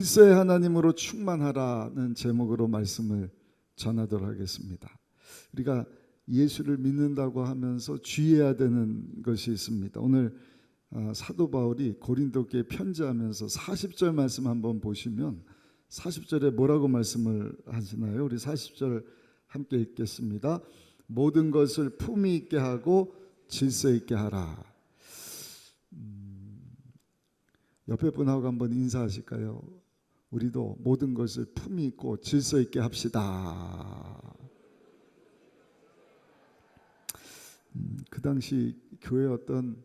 질서의 하나님으로 충만하라는 제목으로 말씀을 전하도록 하겠습니다. 우리가 예수를 믿는다고 하면서 주의해야 되는 것이 있습니다. 오늘 사도 바울이 고린도교에 편지하면서 40절 말씀 한번 보시면 40절에 뭐라고 말씀을 하시나요? 우리 40절 함께 읽겠습니다. 모든 것을 품위 있게 하고 질서 있게 하라. 옆에 분하고 한번 인사하실까요? 우리도 모든 것을 품위 있고 질서 있게 합시다. 그 당시 교회 어떤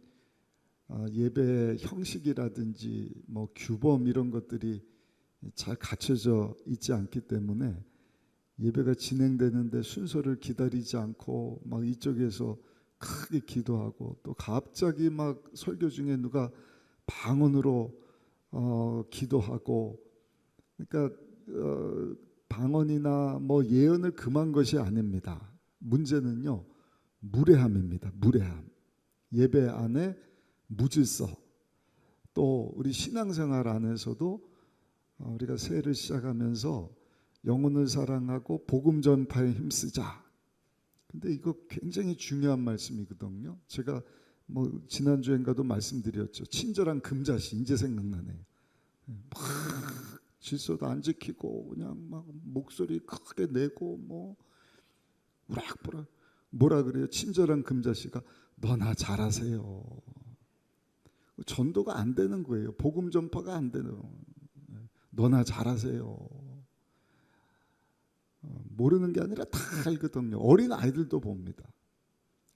예배 형식이라든지 뭐 규범 이런 것들이 잘 갖춰져 있지 않기 때문에 예배가 진행되는데 순서를 기다리지 않고 막 이쪽에서 크게 기도하고 또 갑자기 막 설교 중에 누가 방언으로 기도하고, 그러니까 방언이나 뭐 예언을 금한 것이 아닙니다. 문제는요 무례함입니다. 무례함. 예배 안에 무질서. 또 우리 신앙생활 안에서도 우리가 새해를 시작하면서 영혼을 사랑하고 복음 전파에 힘쓰자. 근데 이거 굉장히 중요한 말씀이거든요. 제가 뭐 지난주엔가도 말씀드렸죠. 친절한 금자씨 이제 생각나네요. 막 질서도 안 지키고 그냥 막 목소리 크게 내고 뭐 우락부락 뭐라 그래요? 친절한 금자씨가 너나 잘하세요. 전도가 안 되는 거예요. 복음 전파가 안 되는 거예요. 너나 잘하세요. 모르는 게 아니라 다 알거든요. 어린 아이들도 봅니다.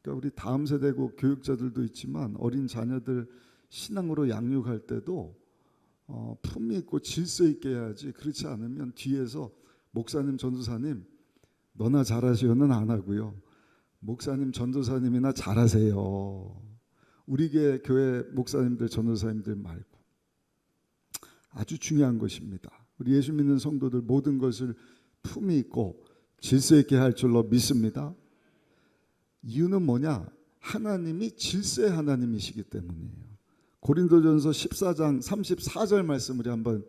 그러니까 우리 다음 세대고 교육자들도 있지만 어린 자녀들 신앙으로 양육할 때도 품위 있고 질서 있게 해야지. 그렇지 않으면 뒤에서 목사님 전도사님 너나 잘하시오는 안 하고요. 목사님 전도사님이나 잘하세요. 우리 교회 목사님들 전도사님들 말고. 아주 중요한 것입니다. 우리 예수 믿는 성도들 모든 것을 품위 있고 질서 있게 할 줄로 믿습니다. 이유는 뭐냐? 하나님이 질서의 하나님이시기 때문이에요. 고린도전서 14장 34절 말씀 우리 한번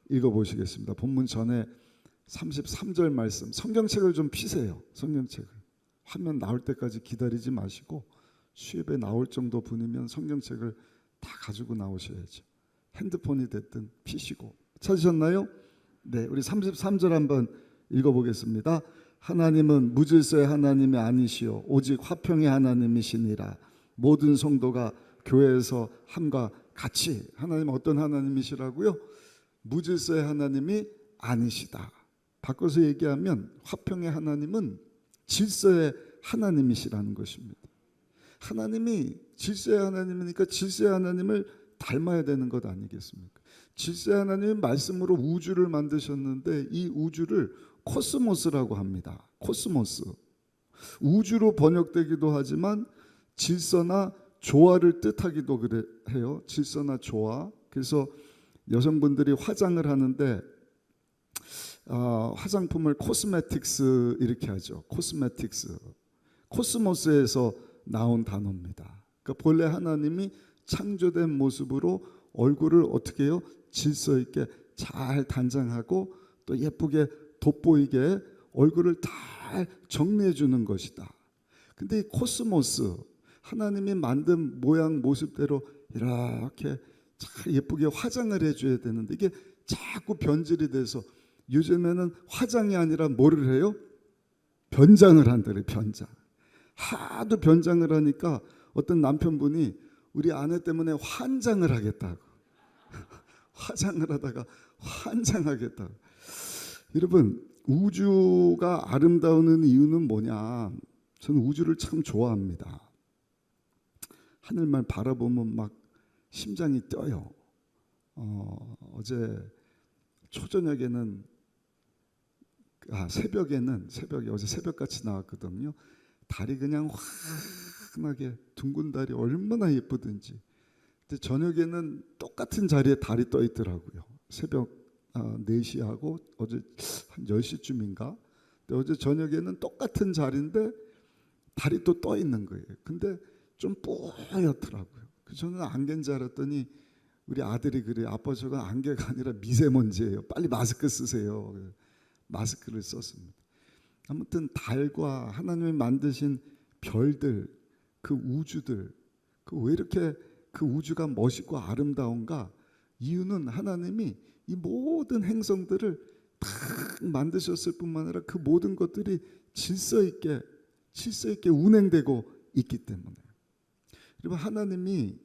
읽어보시겠습니다. 본문 전에 33절 말씀. 성경책을 좀 피세요. 성경책을. 화면 나올 때까지 기다리지 마시고 수협에 나올 정도 분이면 성경책을 다 가지고 나오셔야죠. 핸드폰이 됐든 피시고. 찾으셨나요? 네, 우리 33절 한번 읽어보겠습니다. 하나님은 무질서의 하나님이 아니시오 오직 화평의 하나님이시니라. 모든 성도가 교회에서 함과 같이. 하나님은 어떤 하나님이시라고요? 무질서의 하나님이 아니시다. 바꿔서 얘기하면 화평의 하나님은 질서의 하나님이시라는 것입니다. 하나님이 질서의 하나님이니까 질서의 하나님을 닮아야 되는 것 아니겠습니까? 질서의 하나님은 말씀으로 우주를 만드셨는데 이 우주를 코스모스라고 합니다. 코스모스. 우주로 번역되기도 하지만 질서나 조화를 뜻하기도 해요. 질서나 조화. 그래서 여성분들이 화장을 하는데 화장품을 코스메틱스 이렇게 하죠. 코스메틱스. 코스모스에서 나온 단어입니다. 그러니까 본래 하나님이 창조된 모습으로 얼굴을 어떻게 해요? 질서 있게 잘 단장하고 또 예쁘게 돋보이게 얼굴을 잘 정리해 주는 것이다. 근데 이 코스모스, 하나님이 만든 모양 모습대로 이렇게 잘 예쁘게 화장을 해줘야 되는데 이게 자꾸 변질이 돼서 요즘에는 화장이 아니라 뭐를 해요? 변장을 한다래요. 변장. 하도 변장을 하니까 어떤 남편분이 우리 아내 때문에 환장을 하겠다고. 화장을 하다가 환장하겠다고. 여러분, 우주가 아름다운 이유는 뭐냐? 저는 우주를 참 좋아합니다. 하늘만 바라보면 막 심장이 뛰어요. 어제 초저녁에는 새벽에 어제 새벽같이 나왔거든요. 달이 그냥 환하게 둥근 달이 얼마나 예쁘든지. 근데 저녁에는 똑같은 자리에 달이 떠 있더라고요. 새벽 4시하고 어제 한 10시쯤인가. 근데 어제 저녁에는 똑같은 자리인데 달이 또 떠 있는 거예요. 근데 좀 뽀얗더라고요. 그래서 저는 안개인 줄 알았더니 우리 아들이 그래, 아빠 저건 안개가 아니라 미세먼지예요. 빨리 마스크 쓰세요. 마스크를 썼습니다. 아무튼 달과 하나님이 만드신 별들, 그 우주들, 그 왜 이렇게 그 우주가 멋있고 아름다운가? 이유는 하나님이 이 모든 행성들을 다 만드셨을 뿐만 아니라 그 모든 것들이 질서 있게 운행되고 있기 때문에. 여러분, 하나님이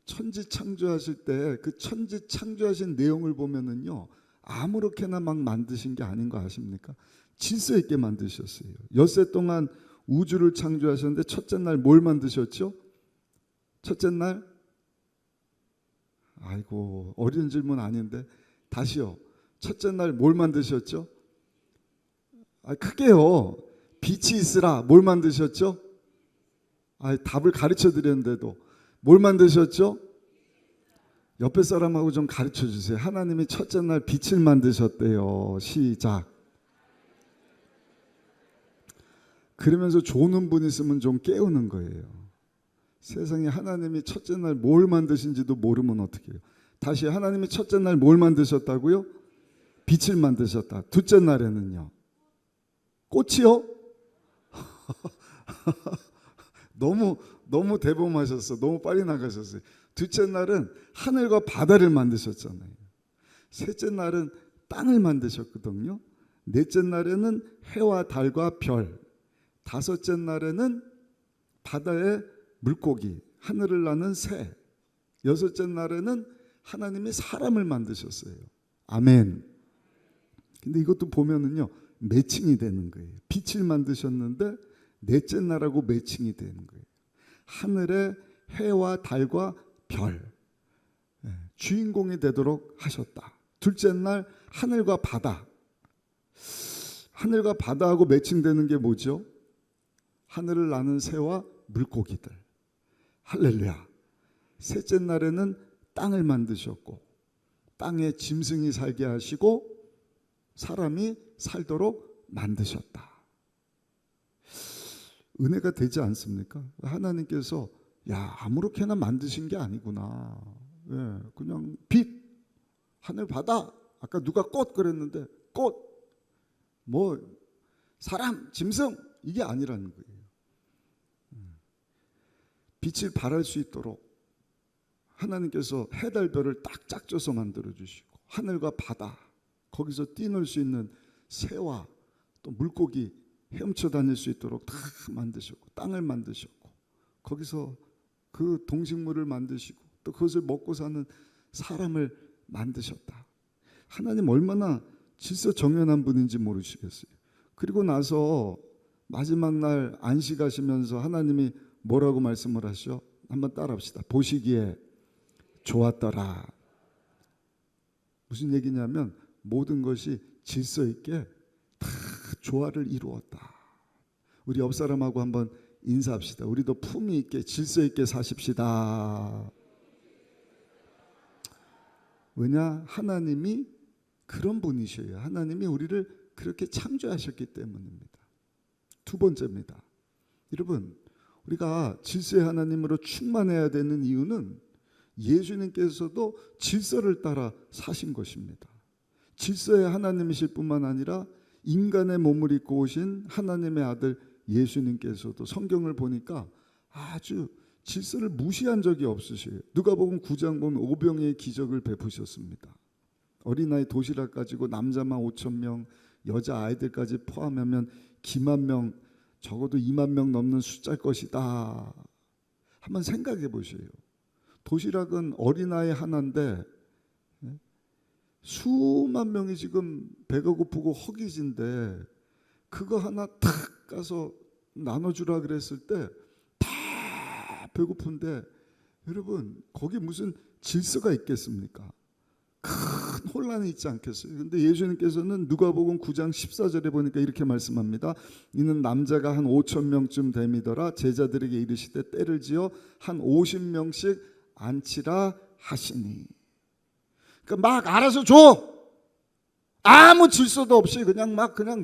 천지 창조하실 때 그 천지 창조하신 내용을 보면은요, 아무렇게나 막 만드신 게 아닌 거 아십니까? 질서 있게 만드셨어요. 엿새 동안 우주를 창조하셨는데 첫째 날 뭘 만드셨죠? 첫째 날, 아이고 어려운 질문 아닌데 다시요. 첫째 날 뭘 만드셨죠? 크게요. 빛이 있으라. 뭘 만드셨죠? 답을 가르쳐 드렸는데도 뭘 만드셨죠? 옆에 사람하고 좀 가르쳐 주세요. 하나님이 첫째 날 빛을 만드셨대요. 시작. 그러면서 조는 분 있으면 좀 깨우는 거예요. 세상에 하나님이 첫째 날 뭘 만드신지도 모르면 어떻게 해요? 다시, 하나님이 첫째 날 뭘 만드셨다고요? 빛을 만드셨다. 둘째 날에는요? 꽃이요? 너무 대범하셨어. 너무 빨리 나가셨어요. 둘째 날은 하늘과 바다를 만드셨잖아요. 셋째 날은 땅을 만드셨거든요. 넷째 날에는 해와 달과 별, 다섯째 날에는 바다의 물고기, 하늘을 나는 새, 여섯째 날에는 하나님이 사람을 만드셨어요. 아멘. 근데 이것도 보면은요, 매칭이 되는 거예요. 빛을 만드셨는데 넷째 날하고 매칭이 되는 거예요. 하늘의 해와 달과 별, 주인공이 되도록 하셨다. 둘째 날 하늘과 바다. 하늘과 바다하고 매칭되는 게 뭐죠? 하늘을 나는 새와 물고기들. 할렐루야. 셋째 날에는 땅을 만드셨고 땅에 짐승이 살게 하시고 사람이 살도록 만드셨다. 은혜가 되지 않습니까? 하나님께서 아무렇게나 만드신 게 아니구나. 그냥 빛, 하늘, 바다. 아까 누가 꽃 그랬는데 꽃, 뭐 사람, 짐승, 이게 아니라는 거예요. 빛을 발할 수 있도록 하나님께서 해달별을 딱 짝져서 만들어 주시고 하늘과 바다, 거기서 뛰놀 수 있는 새와 또 물고기 헤엄쳐 다닐 수 있도록 다 만드셨고 땅을 만드셨고 거기서 그 동식물을 만드시고 또 그것을 먹고 사는 사람을 만드셨다. 하나님 얼마나 질서정연한 분인지 모르시겠어요. 그리고 나서 마지막 날 안식하시면서 하나님이 뭐라고 말씀을 하시죠? 한번 따라합시다. 보시기에 좋았더라. 무슨 얘기냐면 모든 것이 질서 있게 다 조화를 이루었다. 우리 옆 사람하고 한번 인사합시다. 우리도 품위 있게 질서 있게 사십시다. 왜냐? 하나님이 그런 분이셔요. 하나님이 우리를 그렇게 창조하셨기 때문입니다. 두 번째입니다. 여러분, 우리가 질서의 하나님으로 충만해야 되는 이유는 예수님께서도 질서를 따라 사신 것입니다. 질서의 하나님이실 뿐만 아니라 인간의 몸을 입고 오신 하나님의 아들 예수님께서도 성경을 보니까 아주 질서를 무시한 적이 없으셔요. 누가복음 9장 보면 오병이의 기적을 베푸셨습니다. 어린아이 도시락 가지고 남자만 5,000명, 여자 아이들까지 포함하면 기만 명, 적어도 2만 명 넘는 숫자일 것이다. 한번 생각해 보세요. 도시락은 어린아이 하나인데 수만 명이 지금 배가 고프고 허기진데 그거 하나 탁 가서 나눠주라 그랬을 때 다 배고픈데 여러분 거기 무슨 질서가 있겠습니까? 큰 혼란이 있지 않겠어요? 그런데 예수님께서는 누가복음 9장 14절에 보니까 이렇게 말씀합니다. 이는 남자가 한 5,000명쯤 됨이더라. 제자들에게 이르시되 때를 지어 한 50명씩 앉히라 하시니. 그러니까 막 알아서 줘. 아무 질서도 없이 그냥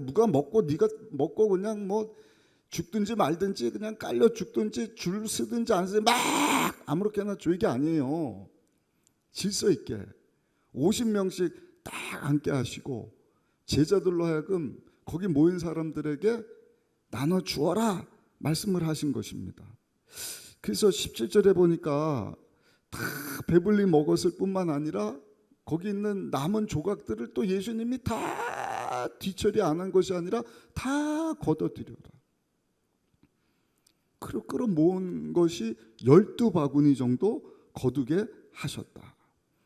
누가 먹고 네가 먹고 그냥 뭐 죽든지 말든지 그냥 깔려 죽든지 줄 서든지 안 서든지 막 아무렇게나 줘. 이게 아니에요. 질서 있게 50명씩 딱 앉게 하시고 제자들로 하여금 거기 모인 사람들에게 나눠 주어라 말씀을 하신 것입니다. 그래서 17절에 보니까 다 배불리 먹었을 뿐만 아니라 거기 있는 남은 조각들을 또 예수님이 다 뒤처리 안 한 것이 아니라 다 걷어들여라. 끌어 모은 것이 12바구니 정도 거두게 하셨다.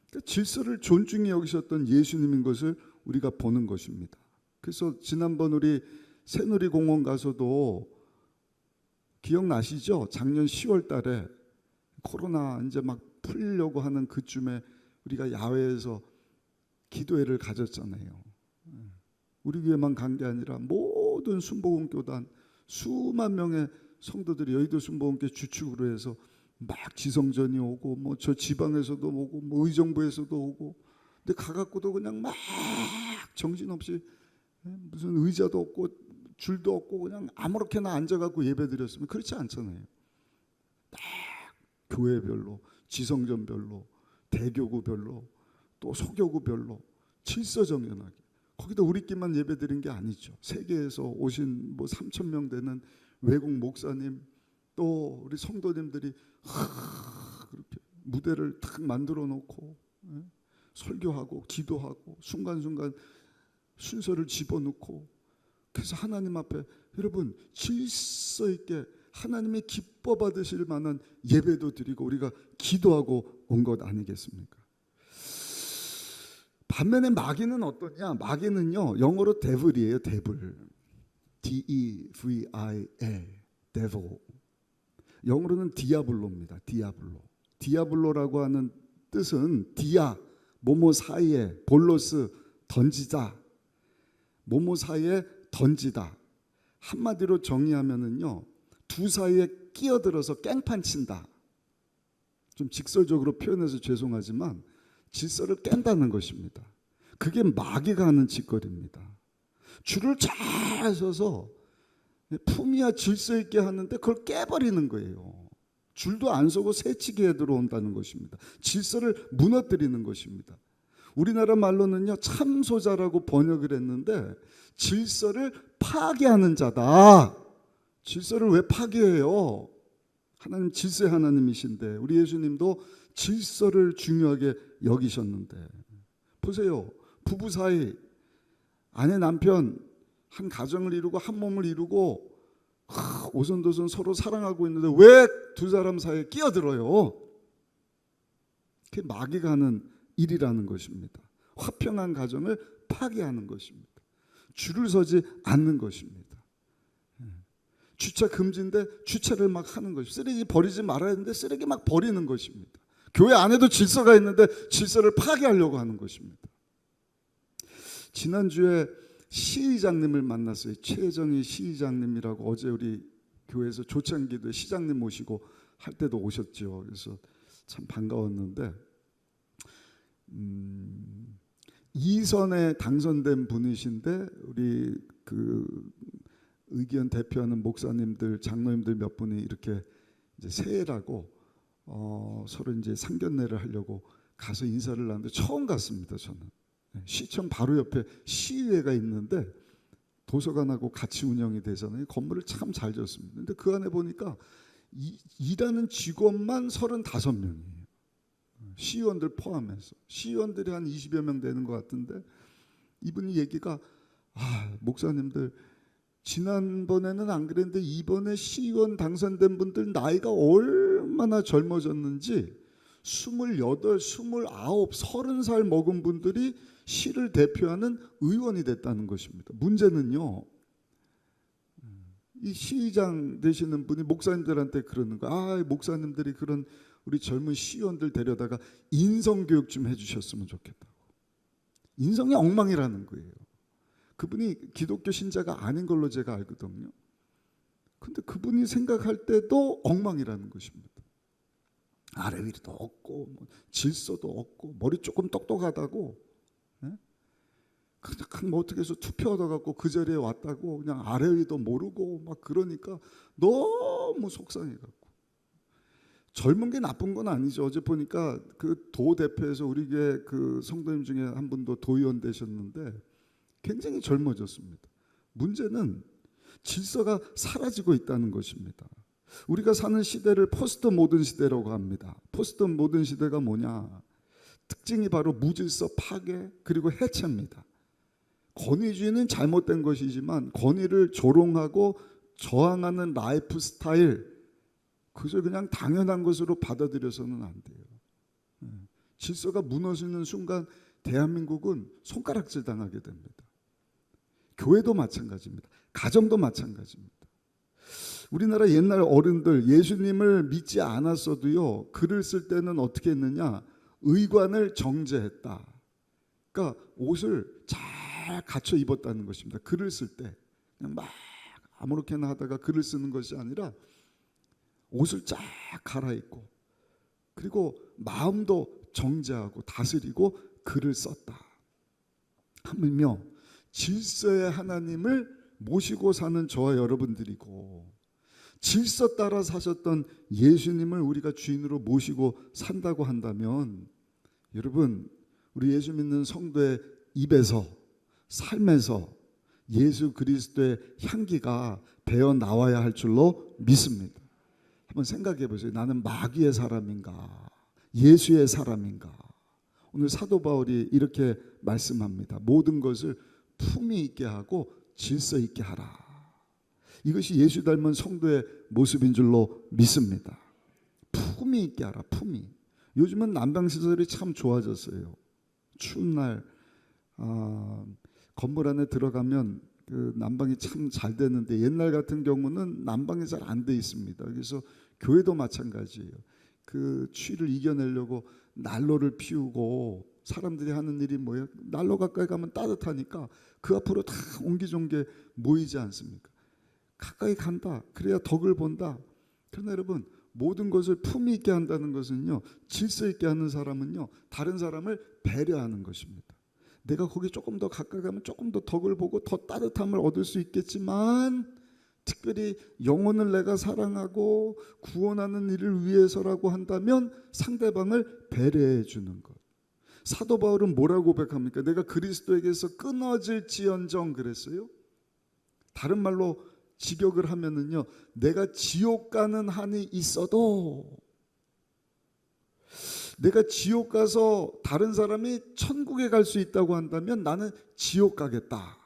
그러니까 질서를 존중히 여기셨던 예수님인 것을 우리가 보는 것입니다. 그래서 지난번 우리 새누리공원 가서도 기억나시죠? 작년 10월 달에 코로나 이제 막 풀려고 하는 그쯤에 우리가 야외에서 기도회를 가졌잖아요. 우리 교회만 간 게 아니라 모든 순복음교단 수만 명의 성도들이 여의도 순복음교회 주축으로 해서 막 지성전이 오고 뭐 저 지방에서도 오고 뭐 의정부에서도 오고 근데 가갖고도 그냥 막 정신없이 무슨 의자도 없고 줄도 없고 그냥 아무렇게나 앉아갖고 예배드렸으면 그렇지 않잖아요. 딱 교회별로 지성전별로 대교구별로 또 소교구별로 질서정연하게 거기다 우리끼리만 예배드린 게 아니죠. 세계에서 오신 뭐 3,000명 되는 외국 목사님 또 우리 성도님들이 그렇게 무대를 탁 만들어 놓고 설교하고 기도하고 순간순간 순서를 집어넣고 그래서 하나님 앞에 여러분 질서 있게 하나님이 기뻐 받으실 만한 예배도 드리고 우리가 기도하고 온 것 아니겠습니까? 반면에 마귀는 어떠냐? 마귀는요 영어로 devil이에요. devil, D-E-V-I-L, devil. 영어로는 디아블로입니다. 디아블로. 디아블로라고 하는 뜻은 디아, 모모 사이에, 볼로스, 던지다. 모모 사이에 던지다. 한마디로 정의하면은요 두 사이에 끼어들어서 깽판 친다. 좀 직설적으로 표현해서 죄송하지만 질서를 깬다는 것입니다. 그게 마귀가 하는 짓거리입니다. 줄을 잘 서서 품위와 질서 있게 하는데 그걸 깨버리는 거예요. 줄도 안 서고 새치기에 들어온다는 것입니다. 질서를 무너뜨리는 것입니다. 우리나라 말로는요 참소자라고 번역을 했는데 질서를 파괴하는 자다. 질서를 왜 파괴해요? 하나님 질서의 하나님이신데 우리 예수님도 질서를 중요하게 여기셨는데 보세요. 부부 사이 아내 남편 한 가정을 이루고 한 몸을 이루고 오손도손 서로 사랑하고 있는데 왜 두 사람 사이에 끼어들어요? 그게 마귀가 하는 일이라는 것입니다. 화평한 가정을 파괴하는 것입니다. 줄을 서지 않는 것입니다. 주차 금지인데 주차를 막 하는 것입니다. 쓰레기 버리지 말아야 하는데 쓰레기 막 버리는 것입니다. 교회 안에도 질서가 있는데 질서를 파괴하려고 하는 것입니다. 지난주에 시의장님을 만났어요. 최정희 시의장님이라고 어제 우리 교회에서 조창기도에 시장님 모시고 할 때도 오셨죠. 그래서 참 반가웠는데 2선에 당선된 분이신데 우리 그 의견 대표하는 목사님들, 장로님들 몇 분이 이렇게 이제 새해라고 서로 이제 상견례를 하려고 가서 인사를 나눴는데 처음 갔습니다. 저는 시청 바로 옆에 시의회가 있는데 도서관하고 같이 운영이 되잖아요. 건물을 참 잘 지었습니다. 근데 그 안에 보니까 일하는 직원만 35명이에요. 시의원들 포함해서 시의원들이 한 20여 명 되는 것 같은데 이분이 얘기가 목사님들 지난번에는 안 그랬는데 이번에 시의원 당선된 분들 나이가 얼마나 젊어졌는지 28, 29, 30살 먹은 분들이 시를 대표하는 의원이 됐다는 것입니다. 문제는요. 이 시의장 되시는 분이 목사님들한테 그러는 거야. 목사님들이 그런 우리 젊은 시의원들 데려다가 인성교육 좀 해주셨으면 좋겠다고. 인성이 엉망이라는 거예요. 그분이 기독교 신자가 아닌 걸로 제가 알거든요. 근데 그분이 생각할 때도 엉망이라는 것입니다. 아래 위도 없고 뭐 질서도 없고 머리 조금 똑똑하다고 그냥 뭐 어떻게 해서 투표 얻어갖고 그 자리에 왔다고 그냥 아래 위도 모르고 막 그러니까 너무 속상해갖고 젊은 게 나쁜 건 아니죠. 어제 보니까 그 도 대표에서 우리 교회 그 성도님 중에 한 분도 도의원 되셨는데 굉장히 젊어졌습니다. 문제는 질서가 사라지고 있다는 것입니다. 우리가 사는 시대를 포스트 모던 시대라고 합니다. 포스트 모던 시대가 뭐냐? 특징이 바로 무질서 파괴 그리고 해체입니다. 권위주의는 잘못된 것이지만 권위를 조롱하고 저항하는 라이프 스타일, 그저 그냥 당연한 것으로 받아들여서는 안 돼요. 질서가 무너지는 순간 대한민국은 손가락질 당하게 됩니다. 교회도 마찬가지입니다. 가정도 마찬가지입니다. 우리나라 옛날 어른들 예수님을 믿지 않았어도요, 글을 쓸 때는 어떻게 했느냐? 의관을 정제했다. 그러니까 옷을 잘 갖춰 입었다는 것입니다. 글을 쓸 때 그냥 막 아무렇게나 하다가 글을 쓰는 것이 아니라 옷을 쫙 갈아입고 그리고 마음도 정제하고 다스리고 글을 썼다. 하물며 질서의 하나님을 모시고 사는 저와 여러분들이고 질서 따라 사셨던 예수님을 우리가 주인으로 모시고 산다고 한다면, 여러분, 우리 예수 믿는 성도의 입에서, 삶에서 예수 그리스도의 향기가 배어 나와야 할 줄로 믿습니다. 한번 생각해 보세요. 나는 마귀의 사람인가? 예수의 사람인가? 오늘 사도 바울이 이렇게 말씀합니다. 모든 것을 품위 있게 하고 질서 있게 하라. 이것이 예수 닮은 성도의 모습인 줄로 믿습니다. 품위 있게 하라. 품위. 요즘은 난방시설이 참 좋아졌어요. 추운 날 건물 안에 들어가면 그 난방이 참 잘 되는데 옛날 같은 경우는 난방이 잘 안 돼 있습니다. 그래서 교회도 마찬가지예요. 그 추위를 이겨내려고 난로를 피우고 사람들이 하는 일이 뭐예요? 난로 가까이 가면 따뜻하니까 그 앞으로 다 옹기종게 모이지 않습니까? 가까이 간다. 그래야 덕을 본다. 그러나 여러분, 모든 것을 품위 있게 한다는 것은요, 질서 있게 하는 사람은요, 다른 사람을 배려하는 것입니다. 내가 거기 조금 더 가까이 가면 조금 더 덕을 보고 더 따뜻함을 얻을 수 있겠지만, 특별히 영혼을 내가 사랑하고 구원하는 일을 위해서라고 한다면 상대방을 배려해 주는 것. 사도 바울은 뭐라고 고백합니까? 내가 그리스도에게서 끊어질지언정 그랬어요. 다른 말로 직역을 하면은요, 내가 지옥 가는 한이 있어도, 내가 지옥 가서 다른 사람이 천국에 갈 수 있다고 한다면 나는 지옥 가겠다.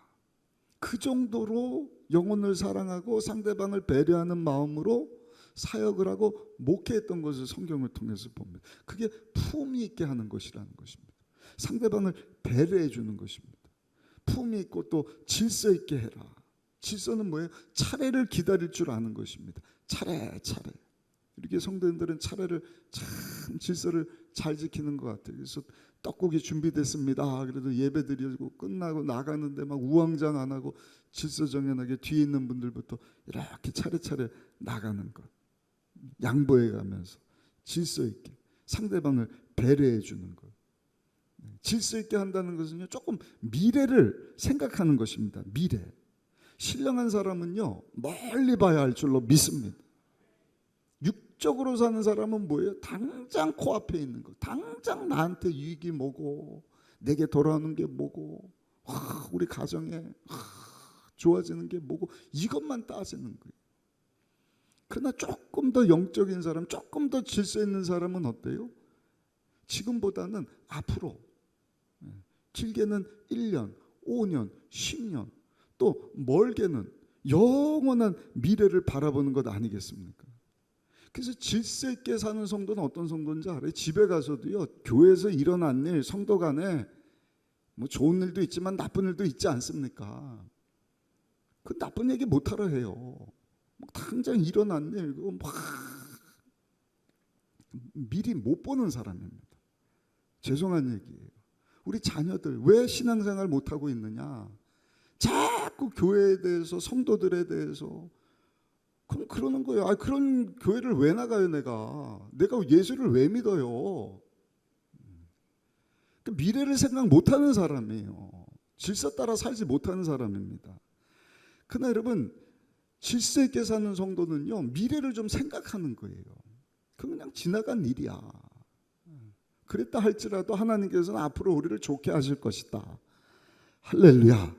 그 정도로 영혼을 사랑하고 상대방을 배려하는 마음으로 사역을 하고 목회했던 것을 성경을 통해서 봅니다. 그게 품위 있게 하는 것이라는 것입니다. 상대방을 배려해 주는 것입니다. 품위 있고 또 질서 있게 해라. 질서는 뭐예요? 차례를 기다릴 줄 아는 것입니다. 차례. 이렇게 성도님들은 차례를 참 질서를 잘 지키는 것 같아요. 그래서 떡국이 준비됐습니다. 그래도 예배 드리고 끝나고 나가는데 막 우왕좌왕 안 하고 질서 정연하게 뒤에 있는 분들부터 이렇게 차례차례 나가는 것. 양보해 가면서 질서 있게 상대방을 배려해 주는 것. 질서 있게 한다는 것은요, 조금 미래를 생각하는 것입니다. 미래. 신령한 사람은요, 멀리 봐야 할 줄로 믿습니다. 육적으로 사는 사람은 뭐예요? 당장 코앞에 있는 거, 당장 나한테 유익이 뭐고 내게 돌아오는 게 뭐고 우리 가정에 좋아지는 게 뭐고 이것만 따지는 거예요. 그러나 조금 더 영적인 사람, 조금 더 질서 있는 사람은 어때요? 지금보다는 앞으로, 길게는 1년, 5년, 10년, 또 멀게는 영원한 미래를 바라보는 것 아니겠습니까? 그래서 질서 있게 사는 성도는 어떤 성도인지 알아요? 집에 가서도요, 교회에서 일어난 일, 성도 간에 뭐 좋은 일도 있지만 나쁜 일도 있지 않습니까? 그 나쁜 얘기 못하러 해요. 당장 일어난 일, 그거 막 미리 못 보는 사람입니다. 죄송한 얘기예요. 우리 자녀들 왜 신앙생활 못하고 있느냐? 자꾸 교회에 대해서, 성도들에 대해서 그럼 그러는 거예요. 그런 교회를 왜 나가요? 내가 예수를 왜 믿어요? 미래를 생각 못하는 사람이에요. 질서 따라 살지 못하는 사람입니다. 그러나 여러분, 질서 있게 사는 성도는요, 미래를 좀 생각하는 거예요. 그냥 지나간 일이야. 그랬다 할지라도 하나님께서는 앞으로 우리를 좋게 하실 것이다. 할렐루야.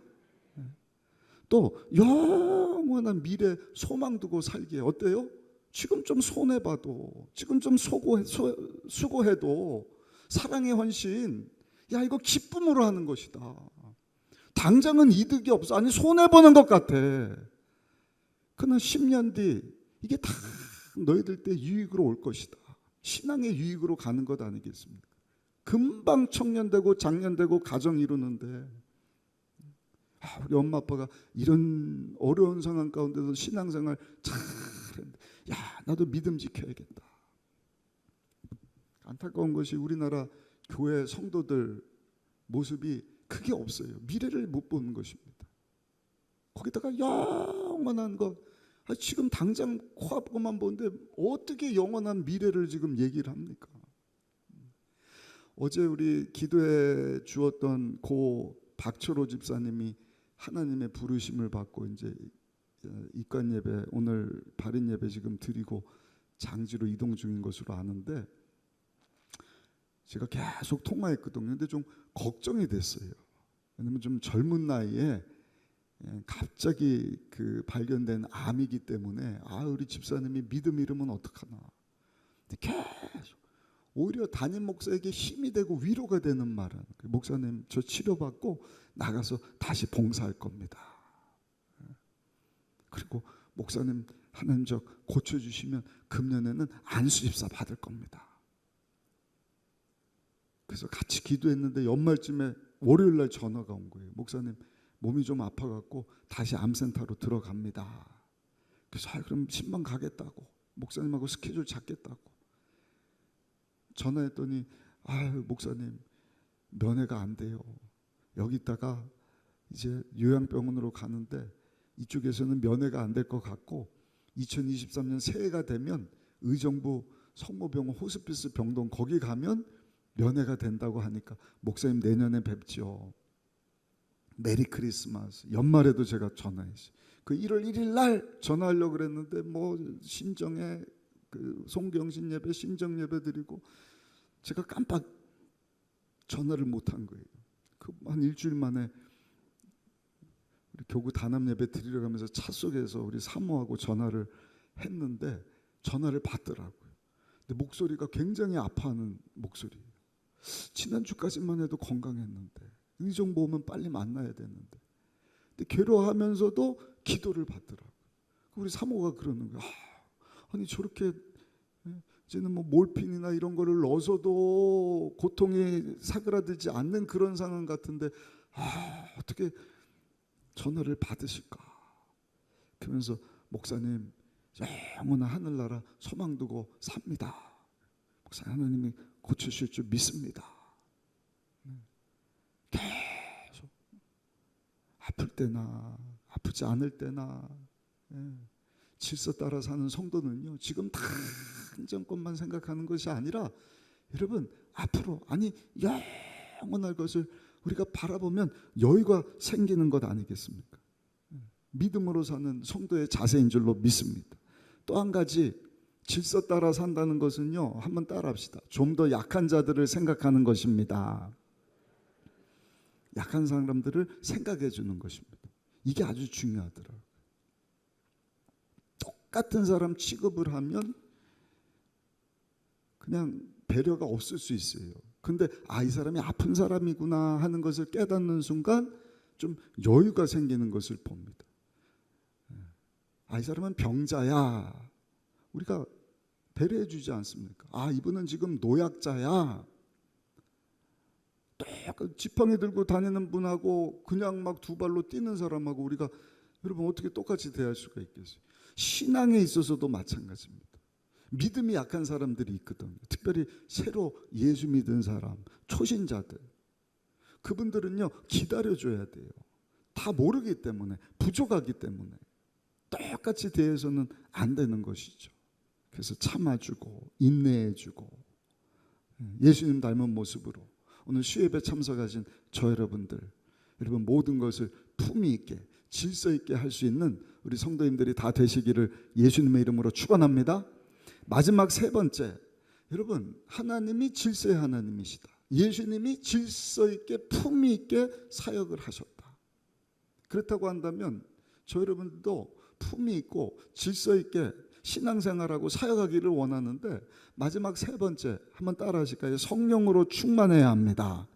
또 영원한 미래 소망 두고 살기에 어때요? 지금 좀 손해봐도, 지금 좀 수고해도 사랑의 헌신, 야 이거 기쁨으로 하는 것이다. 당장은 이득이 없어. 아니 손해보는 것 같아. 그러나 10년 뒤 이게 다 너희들 때 유익으로 올 것이다. 신앙의 유익으로 가는 것 아니겠습니까? 금방 청년 되고 장년 되고 가정 이루는데 우리 엄마 아빠가 이런 어려운 상황 가운데서 신앙생활 잘했는데 야 나도 믿음 지켜야겠다. 안타까운 것이 우리나라 교회 성도들 모습이 크게 없어요. 미래를 못 보는 것입니다. 거기다가 영원한 것, 지금 당장 코앞만 보는데 어떻게 영원한 미래를 지금 얘기를 합니까? 어제 우리 기도해 주었던 고 박철호 집사님이 하나님의 부르심을 받고 이제 입관 예배, 오늘 발인 예배 지금 드리고 장지로 이동 중인 것으로 아는데, 제가 계속 통화했거든요. 근데 좀 걱정이 됐어요. 왜냐면 좀 젊은 나이에 갑자기 그 발견된 암이기 때문에 우리 집사님이 믿음 잃으면 어떡하나. 근데 계속 오히려 담임 목사에게 힘이 되고 위로가 되는 말은, 목사님 저 치료받고 나가서 다시 봉사할 겁니다. 그리고 목사님 하나님 저 고쳐주시면 금년에는 안수집사 받을 겁니다. 그래서 같이 기도했는데 연말쯤에 월요일날 전화가 온 거예요. 목사님 몸이 좀 아파갖고 다시 암센터로 들어갑니다. 그래서 그럼 신방 가겠다고, 목사님하고 스케줄 잡겠다고 전화했더니 목사님 면회가 안 돼요. 여기 있다가 이제 요양병원으로 가는데 이쪽에서는 면회가 안 될 것 같고 2023년 새해가 되면 의정부 성모병원 호스피스 병동 거기 가면 면회가 된다고 하니까 목사님 내년에 뵙죠. 메리 크리스마스. 연말에도 제가 전화했어요. 그 1월 1일 날 전화하려고 그랬는데 뭐 신정에 그 송경신 예배, 신정 예배 드리고 제가 깜빡 전화를 못한 거예요. 그 한 일주일 만에 우리 교구 단합 예배 드리러 가면서 차 속에서 우리 사모하고 전화를 했는데 전화를 받더라고요. 근데 목소리가 굉장히 아파하는 목소리예요. 지난주까지만 해도 건강했는데 의정부 오면 빨리 만나야 되는데, 근데 괴로워하면서도 기도를 받더라고요. 우리 사모가 그러는 거예요. 아니 저렇게 이제는 뭐 몰핀이나 이런 거를 넣어서도 고통이 사그라들지 않는 그런 상황 같은데 어떻게 전화를 받으실까? 그러면서 목사님 영원한 하늘나라 소망 두고 삽니다. 목사님 하나님이 고치실 줄 믿습니다. 계속 아플 때나 아프지 않을 때나 질서 따라 사는 성도는요, 지금 당장 것만 생각하는 것이 아니라 여러분 앞으로, 아니 영원할 것을 우리가 바라보면 여유가 생기는 것 아니겠습니까? 믿음으로 사는 성도의 자세인 줄로 믿습니다. 또 한 가지, 질서 따라 산다는 것은요, 한번 따라합시다. 좀 더 약한 자들을 생각하는 것입니다. 약한 사람들을 생각해 주는 것입니다. 이게 아주 중요하더라고요. 똑같은 사람 취급을 하면 그냥 배려가 없을 수 있어요. 근데 이 사람이 아픈 사람이구나 하는 것을 깨닫는 순간 좀 여유가 생기는 것을 봅니다. 이 사람은 병자야, 우리가 배려해 주지 않습니까? 이분은 지금 노약자야. 약간 지팡이 들고 다니는 분하고 그냥 막 두 발로 뛰는 사람하고 우리가 여러분 어떻게 똑같이 대할 수가 있겠어요? 신앙에 있어서도 마찬가지입니다. 믿음이 약한 사람들이 있거든요. 특별히 새로 예수 믿은 사람, 초신자들. 그분들은요, 기다려줘야 돼요. 다 모르기 때문에, 부족하기 때문에 똑같이 대해서는 안 되는 것이죠. 그래서 참아주고 인내해주고 예수님 닮은 모습으로 오늘 수예배 참석하신 저 여러분들, 여러분 모든 것을 품위 있게 질서 있게 할 수 있는 우리 성도님들이 다 되시기를 예수님의 이름으로 축원합니다. 마지막 세 번째, 여러분 하나님이 질서의 하나님이시다. 예수님이 질서 있게 품위 있게 사역을 하셨다. 그렇다고 한다면 저 여러분들도 품위 있고 질서 있게 신앙생활하고 사역하기를 원하는데 마지막 세 번째 한번 따라 하실까요? 성령으로 충만해야 합니다.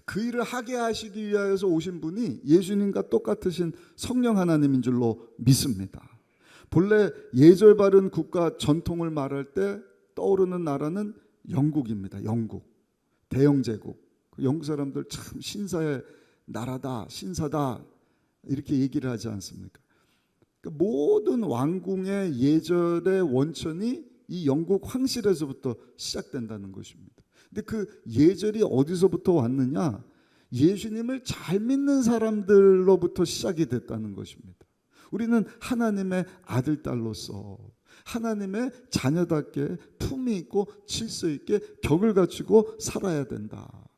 그 일을 하게 하시기 위하여서 오신 분이 예수님과 똑같으신 성령 하나님인 줄로 믿습니다. 본래 예절 바른 국가 전통을 말할 때 떠오르는 나라는 영국입니다. 영국, 대영제국. 영국 사람들 참 신사의 나라다, 신사다 이렇게 얘기를 하지 않습니까? 그러니까 모든 왕궁의 예절의 원천이 이 영국 황실에서부터 시작된다는 것입니다. 근데 그 예절이 어디서부터 왔느냐? 예수님을 잘 믿는 사람들로부터 시작이 됐다는 것입니다. 우리는 하나님의 아들, 딸로서 하나님의 자녀답게 품위 있고 질서 있게 격을 갖추고 살아야 된다.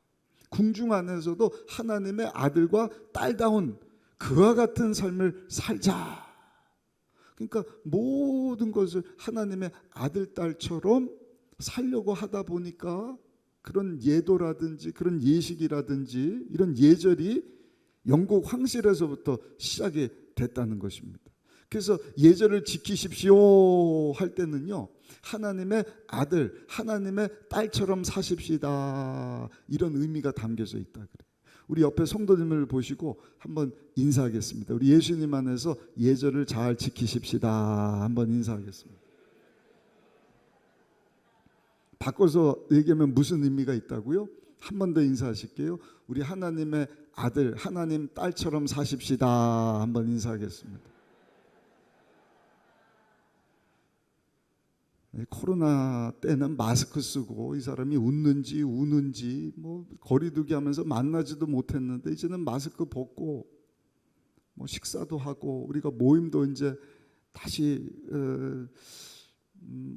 궁중 안에서도 하나님의 아들과 딸다운 그와 같은 삶을 살자. 그러니까 모든 것을 하나님의 아들, 딸처럼 살려고 하다 보니까 그런 예도라든지 그런 예식이라든지 이런 예절이 영국 황실에서부터 시작이 됐다는 것입니다. 그래서 예절을 지키십시오 할 때는요, 하나님의 아들, 하나님의 딸처럼 사십시다 이런 의미가 담겨져 있다 그래요. 우리 옆에 성도님을 보시고 한번 인사하겠습니다. 우리 예수님 안에서 예절을 잘 지키십시다. 한번 인사하겠습니다. 바꿔서 얘기하면 무슨 의미가 있다고요? 한 번 더 인사하실게요. 우리 하나님의 아들, 하나님 딸처럼 사십시다. 한번 인사하겠습니다. 코로나 때는 마스크 쓰고 이 사람이 웃는지 우는지 뭐 거리두기 하면서 만나지도 못했는데 이제는 마스크 벗고 뭐 식사도 하고 우리가 모임도 이제 다시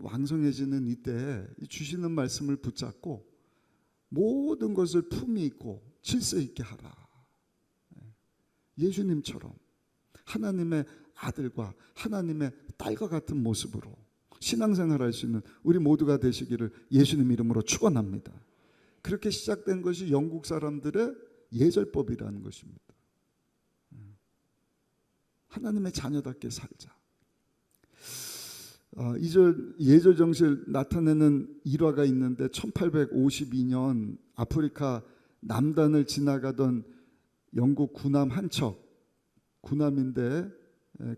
왕성해지는 이때 주시는 말씀을 붙잡고 모든 것을 품위 있고 질서 있게 하라. 예수님처럼 하나님의 아들과 하나님의 딸과 같은 모습으로 신앙생활할 수 있는 우리 모두가 되시기를 예수님 이름으로 축원합니다. 그렇게 시작된 것이 영국 사람들의 예절법이라는 것입니다. 하나님의 자녀답게 살자. 예절 정신을 나타내는 일화가 있는데 1852년 아프리카 남단을 지나가던 영국 군함 한 척, 군함인데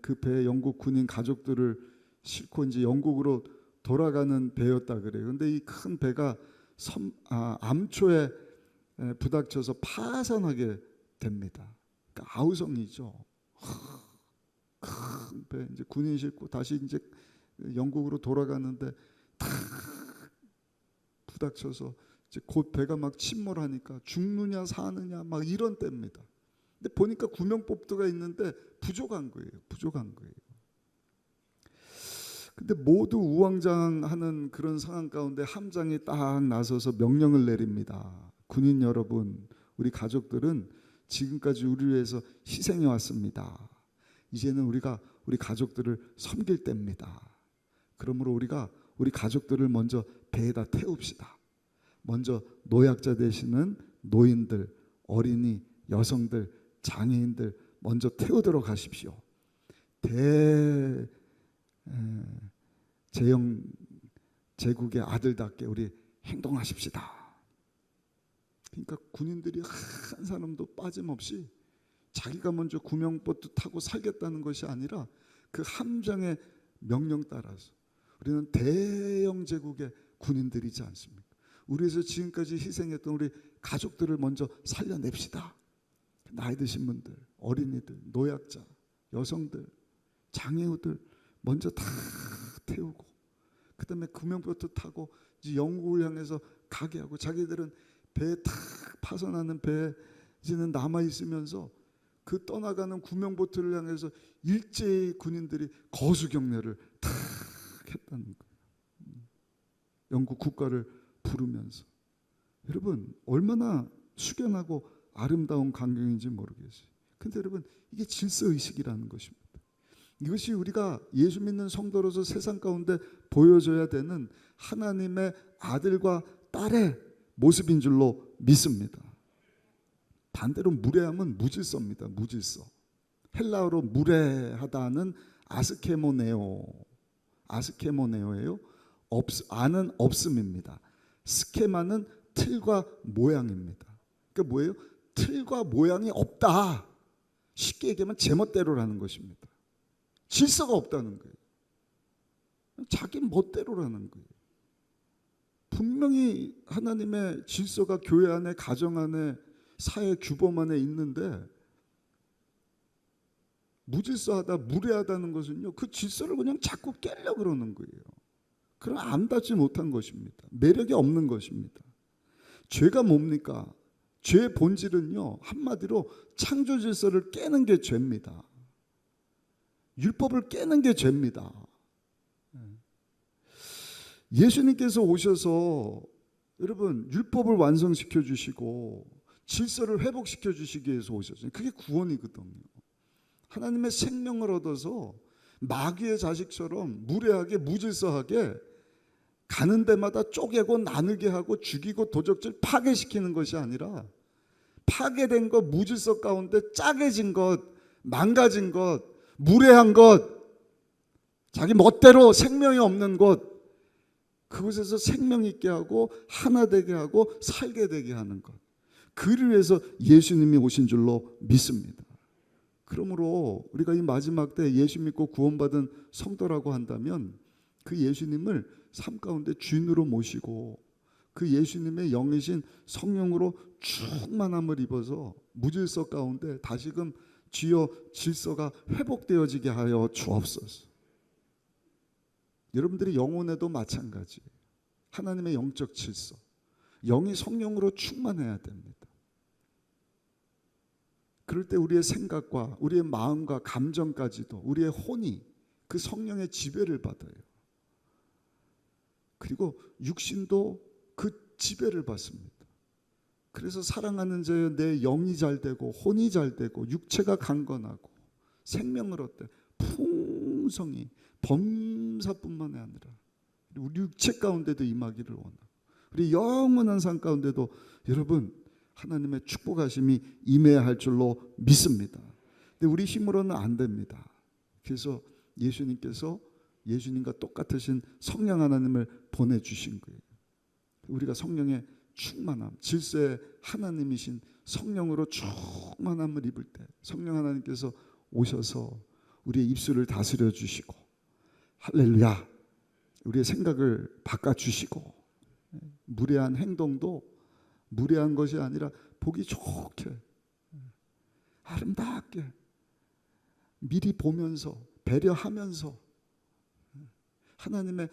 그 배에 영국 군인 가족들을 싣고 이제 영국으로 돌아가는 배였다 그래요. 근데 이 큰 배가 암초에 부닥쳐서 파산하게 됩니다. 그러니까 아우성이죠. 큰 배 이제 군인 싣고 다시 이제 영국으로 돌아가는데 탁 부닥쳐서 이제 곧 배가 막 침몰하니까 죽느냐 사느냐 막 이런 때입니다. 근데 보니까 구명법도가 있는데 부족한 거예요. 부족한 거예요. 근데 모두 우왕좌왕하는 그런 상황 가운데 함장이 딱 나서서 명령을 내립니다. 군인 여러분, 우리 가족들은 지금까지 우리를 위해서 희생해 왔습니다. 이제는 우리가 우리 가족들을 섬길 때입니다. 그러므로 우리가 우리 가족들을 먼저 배에다 태웁시다. 먼저 노약자 되시는 노인들, 어린이, 여성들, 장애인들 먼저 태우도록 하십시오. 제영 제국의 아들답게 우리 행동하십시다. 그러니까 군인들이 한 사람도 빠짐없이 자기가 먼저 구명보트 타고 살겠다는 것이 아니라 그 함장의 명령 따라서 우리는 대영 제국의 군인들이지 않습니까? 우리에서 지금까지 희생했던 우리 가족들을 먼저 살려냅시다. 나이 드신 분들, 어린이들, 노약자, 여성들, 장애우들 먼저 다 태우고 그 다음에 구명보트 타고 이제 영국을 향해서 가게 하고 자기들은 배에 탁 파손하는 배에 이제는 남아있으면서 그 떠나가는 구명보트를 향해서 일제히 군인들이 거수경례를 탁 했다는 거예요. 영국 국가를 부르면서. 여러분 얼마나 숙연하고 아름다운 광경인지 모르겠어요. 근데 여러분 이게 질서의식이라는 것입니다. 이것이 우리가 예수 믿는 성도로서 세상 가운데 보여줘야 되는 하나님의 아들과 딸의 모습인 줄로 믿습니다. 반대로 무례함은 무질서입니다. 무질서. 헬라어로 무례하다는 아스케모네오예요. 아는 없음입니다. 스케마는 틀과 모양입니다. 그러니까 뭐예요? 틀과 모양이 없다. 쉽게 얘기하면 제멋대로라는 것입니다. 질서가 없다는 거예요. 자기 멋대로라는 거예요. 분명히 하나님의 질서가 교회 안에, 가정 안에, 사회 규범 안에 있는데 무질서하다, 무례하다는 것은요, 그 질서를 그냥 자꾸 깨려고 그러는 거예요. 그럼 아름답지 못한 것입니다. 매력이 없는 것입니다. 죄가 뭡니까? 죄의 본질은요, 한마디로 창조 질서를 깨는 게 죄입니다. 율법을 깨는 게 죄입니다. 예수님께서 오셔서 여러분 율법을 완성시켜 주시고 질서를 회복시켜 주시기 위해서 오셨어요. 그게 구원이거든요. 하나님의 생명을 얻어서 마귀의 자식처럼 무례하게 무질서하게 가는 데마다 쪼개고 나누게 하고 죽이고 도적질 파괴시키는 것이 아니라 파괴된 것, 무질서 가운데 짜게진 것, 망가진 것, 무례한 것, 자기 멋대로 생명이 없는 것, 그곳에서 생명 있게 하고 하나 되게 하고 살게 되게 하는 것, 그를 위해서 예수님이 오신 줄로 믿습니다. 그러므로 우리가 이 마지막 때 예수 믿고 구원받은 성도라고 한다면 그 예수님을 삶 가운데 주인으로 모시고 그 예수님의 영이신 성령으로 충만함을 입어서 무질서 가운데 다시금 주여 질서가 회복되어지게 하여 주옵소서. 여러분들이 영혼에도 마찬가지예요. 하나님의 영적 질서, 영이 성령으로 충만해야 됩니다. 그럴 때 우리의 생각과 우리의 마음과 감정까지도 우리의 혼이 그 성령의 지배를 받아요. 그리고 육신도 그 지배를 받습니다. 그래서 사랑하는 자여 내 영이 잘 되고 혼이 잘 되고 육체가 강건하고 생명을 얻되 풍성히 범사뿐만 아니라 우리 육체 가운데도 임하기를 원하고 우리 영원한 삶 가운데도 여러분 하나님의 축복하심이 임해야 할 줄로 믿습니다. 근데 우리 힘으로는 안 됩니다. 그래서 예수님께서 예수님과 똑같으신 성령 하나님을 보내주신 거예요. 우리가 성령의 충만함, 질서의 하나님이신 성령으로 충만함을 입을 때 성령 하나님께서 오셔서 우리의 입술을 다스려 주시고 할렐루야, 우리의 생각을 바꿔주시고 무례한 행동도 무례한 것이 아니라 보기 좋게 아름답게 미리 보면서 배려하면서 하나님의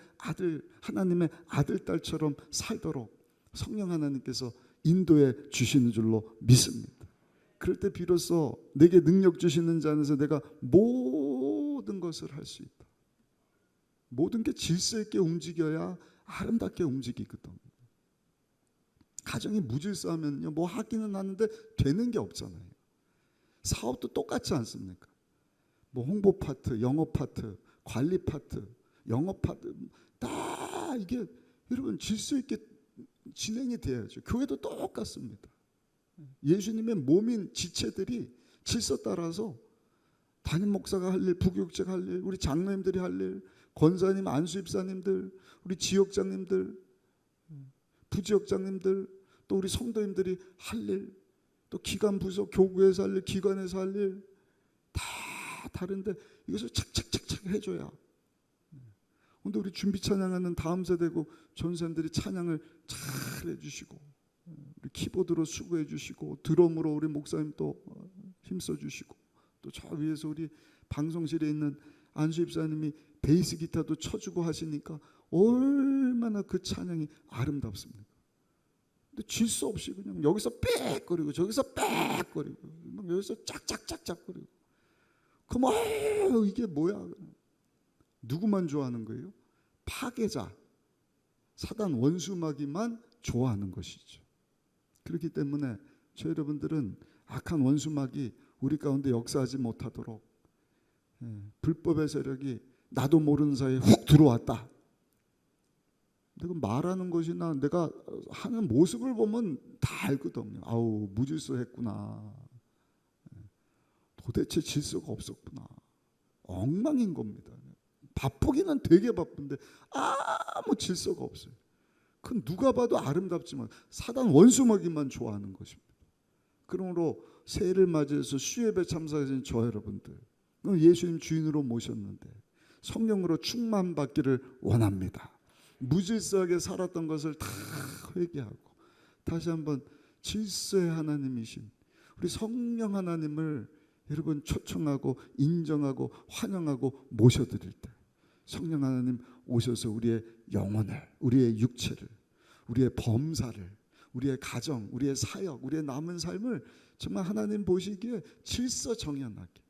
아들 딸처럼 살도록 성령 하나님께서 인도해 주시는 줄로 믿습니다. 그럴 때 비로소 내게 능력 주시는 자 안에서 내가 모든 것을 할 수 있다. 모든 게 질서 있게 움직여야 아름답게 움직이거든. 가정이 무질서하면요, 뭐 하기는 하는데 되는 게 없잖아요. 사업도 똑같지 않습니까? 뭐 홍보 파트, 영업 파트, 관리 파트, 영업 파트 다 이게 여러분 질서 있게 진행이 돼야죠. 교회도 똑같습니다. 예수님의 몸인 지체들이 질서 따라서 담임 목사가 할 일, 부교육자가 할 일, 우리 장로님들이 할 일, 권사님, 안수입사님들, 우리 지역장님들, 부지역장님들, 또 우리 성도님들이 할 일, 또 기관 부서, 교구에서 할 일, 기관에서 할 일 다 다른데 이것을 착착착착 해줘야. 근데 우리 준비 찬양하는 다음 세대고 전사님들이 찬양을 잘 해주시고 우리 키보드로 수고해 주시고 드럼으로 우리 목사님 또 힘써 주시고 또 저 위에서 우리 방송실에 있는 안수입사님이 베이스 기타도 쳐주고 하시니까 얼마나 그 찬양이 아름답습니까? 근데 질서 없이 그냥 여기서 빽거리고 저기서 빽거리고 막 여기서 짝짝짝짝거리고 그럼 이게 뭐야? 누구만 좋아하는 거예요? 파괴자, 사단 원수마귀만 좋아하는 것이죠. 그렇기 때문에 저 여러분들은 악한 원수마귀 우리 가운데 역사하지 못하도록 불법의 세력이 나도 모르는 사이에 훅 들어왔다. 내가 말하는 것이나 내가 하는 모습을 보면 다 알거든요. 아우, 무질서했구나. 도대체 질서가 없었구나. 엉망인 겁니다. 바쁘기는 되게 바쁜데 아무 질서가 없어요. 그건 누가 봐도 아름답지만 사단 원수먹이만 좋아하는 것입니다. 그러므로 새해를 맞이해서 수예배 참석하신 저 여러분들, 예수님 주인으로 모셨는데 성령으로 충만받기를 원합니다. 무질서하게 살았던 것을 다 회개하고 다시 한번 질서의 하나님이신 우리 성령 하나님을 여러분 초청하고 인정하고 환영하고 모셔드릴 때 성령 하나님 오셔서 우리의 영혼을, 우리의 육체를, 우리의 범사를, 우리의 가정, 우리의 사역, 우리의 남은 삶을 정말 하나님 보시기에 질서 정연하게,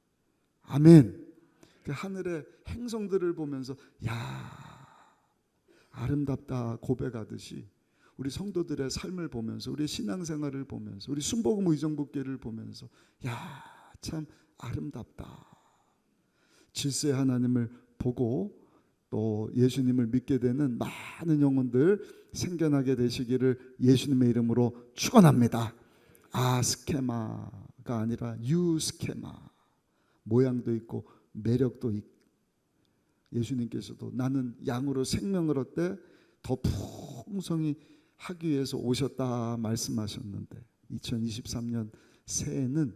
아멘. 그 하늘의 행성들을 보면서 야, 아름답다 고백하듯이 우리 성도들의 삶을 보면서, 우리 신앙생활을 보면서, 우리 순복음 의정부교회를 보면서 야, 참 아름답다. 질서의 하나님을 보고 또 예수님을 믿게 되는 많은 영혼들 생겨나게 되시기를 예수님의 이름으로 축원합니다. 아스케마가 아니라 유스케마, 모양도 있고 매력도 있고, 예수님께서도 나는 양으로 생명을 얻되 더 풍성히 하기 위해서 오셨다 말씀하셨는데 2023년 새해는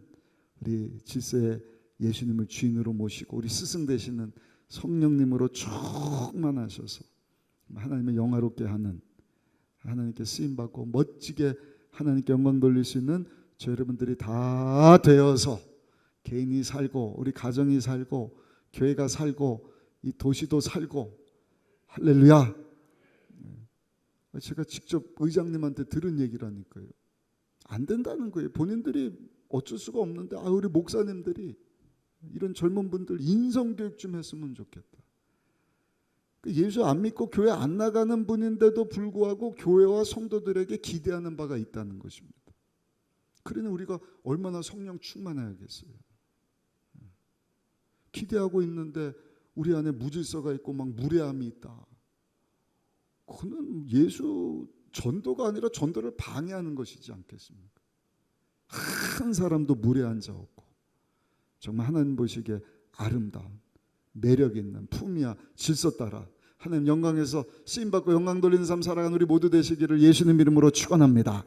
우리 질서의 예수님을 주인으로 모시고 우리 스승 되시는 성령님으로 충만하셔서 하나님을 영화롭게 하는, 하나님께 쓰임받고 멋지게 하나님께 영광 돌릴 수 있는 저 여러분들이 다 되어서 개인이 살고 우리 가정이 살고 교회가 살고 이 도시도 살고, 할렐루야. 제가 직접 의장님한테 들은 얘기라니까요. 안 된다는 거예요. 본인들이 어쩔 수가 없는데 우리 목사님들이 이런 젊은 분들 인성교육 좀 했으면 좋겠다. 예수 안 믿고 교회 안 나가는 분인데도 불구하고 교회와 성도들에게 기대하는 바가 있다는 것입니다. 그러니 우리가 얼마나 성령 충만해야겠어요. 기대하고 있는데 우리 안에 무질서가 있고 막 무례함이 있다. 그는 예수 전도가 아니라 전도를 방해하는 것이지 않겠습니까? 한 사람도 무례한 자 없고 정말 하나님 보시기에 아름다운 매력 있는 품위와 질서 따라 하나님 영광에서 쓰임받고 영광 돌리는 삶 살아가는 우리 모두 되시기를 예수님 이름으로 축원합니다.